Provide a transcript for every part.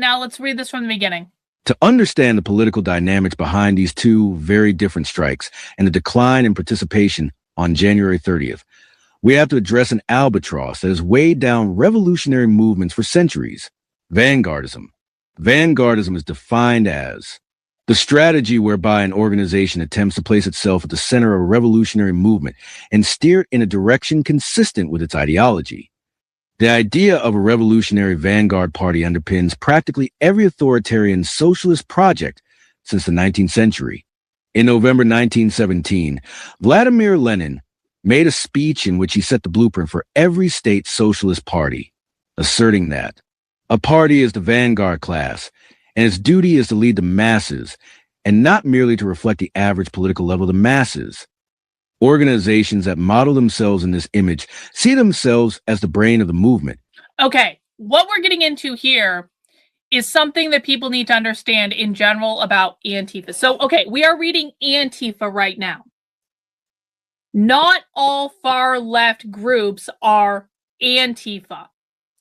Now let's read this from the beginning. To understand the political dynamics behind these two very different strikes and the decline in participation on January 30th, we have to address an albatross that has weighed down revolutionary movements for centuries: Vanguardism. Vanguardism is defined as the strategy whereby an organization attempts to place itself at the center of a revolutionary movement and steer it in a direction consistent with its ideology. The idea of a revolutionary vanguard party underpins practically every authoritarian socialist project since the 19th century. In November 1917, Vladimir Lenin made a speech in which he set the blueprint for every state socialist party, asserting that a party is the vanguard class, and its duty is to lead the masses, and not merely to reflect the average political level of the masses. Organizations that model themselves in this image see themselves as the brain of the movement. Okay, what we're getting into here is something that people need to understand in general about Antifa. So, okay, we are reading Antifa right now. Not all far-left groups are Antifa,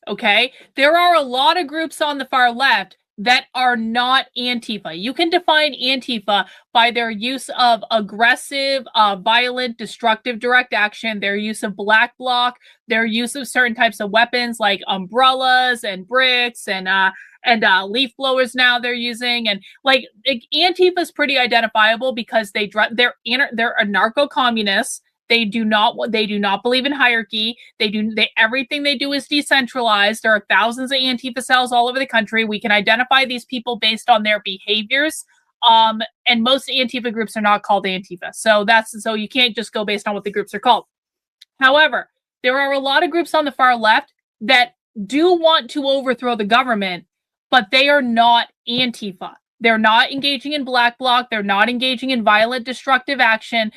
okay? There are a lot of groups on the far left that are not Antifa. You can define Antifa by their use of aggressive, violent, destructive direct action, their use of black bloc, their use of certain types of weapons like umbrellas and bricks and leaf blowers now they're using. And like Antifa is pretty identifiable because they're anarcho-communists. They do not believe in hierarchy. Everything they do is decentralized. There are thousands of Antifa cells all over the country. We can identify these people based on their behaviors. And most Antifa groups are not called Antifa. So you can't just go based on what the groups are called. However, there are a lot of groups on the far left that do want to overthrow the government, but they are not Antifa. They're not engaging in black bloc. They're not engaging in violent, destructive action.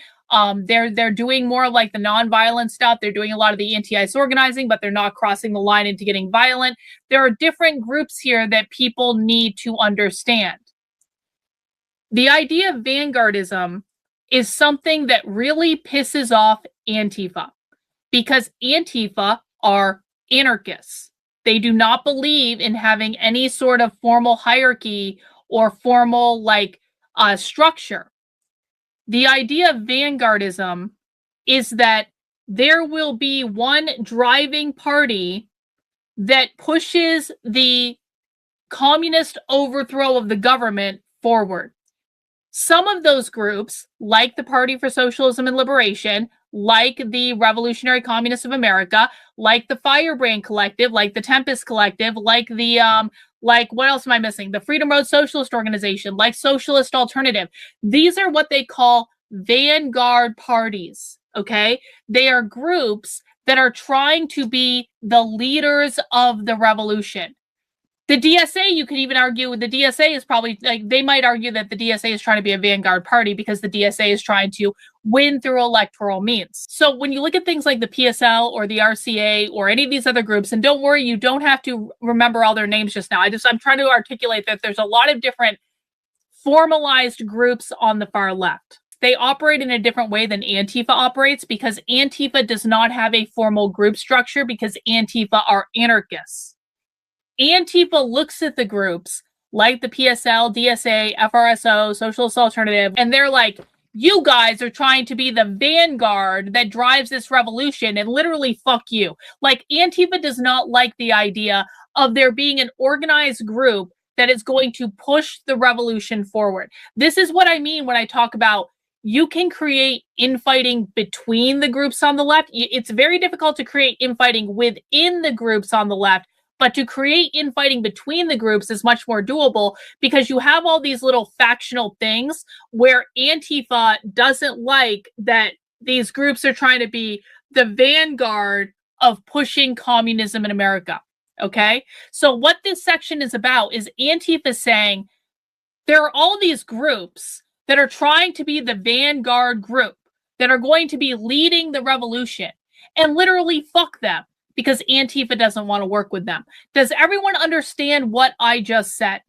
They're doing more like the non-violent stuff. They're doing a lot of the anti-ICE organizing, but they're not crossing the line into getting violent. There are different groups here that people need to understand. The idea of vanguardism is something that really pisses off Antifa because Antifa are anarchists. They do not believe in having any sort of formal hierarchy or formal structure. The idea of vanguardism is that there will be one driving party that pushes the communist overthrow of the government forward. Some of those groups, like the Party for Socialism and Liberation, like the Revolutionary Communists of America, like the Firebrand Collective, like the Tempest Collective, like the what else am I missing? The Freedom Road Socialist Organization, like Socialist Alternative. These are what they call vanguard parties, okay? They are groups that are trying to be the leaders of the revolution. The DSA, you could even argue, the DSA is probably, they might argue that the DSA is trying to be a vanguard party because the DSA is trying to win through electoral means. So when you look at things like the PSL or the RCA or any of these other groups, and don't worry, you don't have to remember all their names just now. I'm trying to articulate that there's a lot of different formalized groups on the far left. They operate in a different way than Antifa operates because Antifa does not have a formal group structure because Antifa are anarchists. Antifa looks at the groups like the PSL, DSA, FRSO, Socialist Alternative, and they're like, you guys are trying to be the vanguard that drives this revolution, and literally fuck you. Like, Antifa does not like the idea of there being an organized group that is going to push the revolution forward. This is what I mean when I talk about you can create infighting between the groups on the left. It's very difficult to create infighting within the groups on the left, but to create infighting between the groups is much more doable because you have all these little factional things where Antifa doesn't like that these groups are trying to be the vanguard of pushing communism in America. Okay? So what this section is about is Antifa saying there are all these groups that are trying to be the vanguard group that are going to be leading the revolution, and literally fuck them because Antifa doesn't want to work with them. Does everyone understand what I just said?